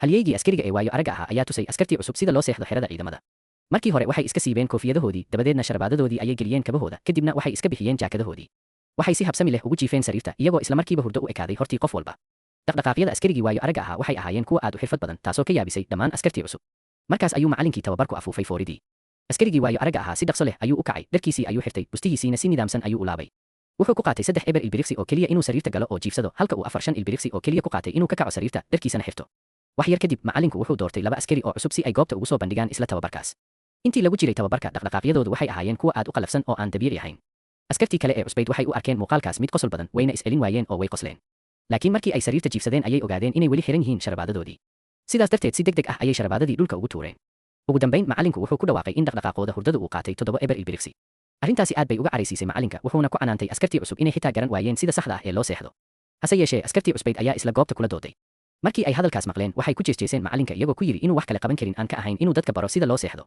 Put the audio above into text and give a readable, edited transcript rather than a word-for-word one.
halyeygii askariga ee waayo aragga ahaa ayaa tusay askartii cusub sida loo seexdo xerada ciidamada. markii hore waxay iska siibeen koofiyadahoodii, dabadeedna sharabaadadoodii ayay geliyeen kabahooda, kadibna waxay iska bixiyeen jaakadahoodii. waxay si habsami leh ugu jiifeen sariirta, iyagoo isla markiiba hurdo u ekaaday hortii qof walba. dhaqdhaqaaqyada askarigii waayo aragga ahaa waxay ahaayeen kuwo aad u xirfad badan, taasoo ka yaabisay dhammaan askartii cusub. markaas ayuu macallinkii tababarku afuufay fooridii. askarigii waayo aragga ahaa si dhaqso leh ayuu u kacay, dharkiisii ayuu xirtay, bustihiisiina si nidaamsan ayuu u laabay. wuxuu ku qaatay 3 eber ilbiriqsi oo keliya inuu sariirta galo oo jiifsado, halka uu 4 ilbiriqsi oo keliya ku qaatay inuu ka kaco sariirta, dharkiisana xirto. wax yar kadib, macallinku wuxuu doortay 2 askari oo cusub si ay goobta ugu soo bandhigaan isla tababarkaas. intii lagu jiray tababarka, dhaqdhaqaaqyadoodu waxay ahaayeen kuwo aad u qalafsan oo aan dabiici ahayn. askartii kale ee cusbayd waxay u arkeen muuqaalkaas mid qosol badan, wayna is-celin waayeen oo way qosleen. laakiin markii ay sariirta jiifsadeen ayay ogaadeen inay weli xiran yihiin sharabaadadoodii. sidaas darteed si degdeg ah ayay sharabaadadii dhulka ugu tuureen. ugu dambayn, macallinku wuxuu ku dhawaaqay in dhaqdhaqaaqooda hurdada uu qaatay 7 eber ilbiriqsi. arrintaasi aad bay uga caraysiisay macallinka, wuxuuna ku canaantay askartii cusub inay xitaa garan waayeen sida saxda ah ee loo seexdo. hase yeeshee, askartii cusbayd ayaa isla goobta kula dooday. markii ay hadalkaas maqleen, waxay ku jeesjeeseen macallinka iyagoo ku yidhi inuu wax kale qaban karin aan ka ahayn inuu dadka baro sida loo seexdo.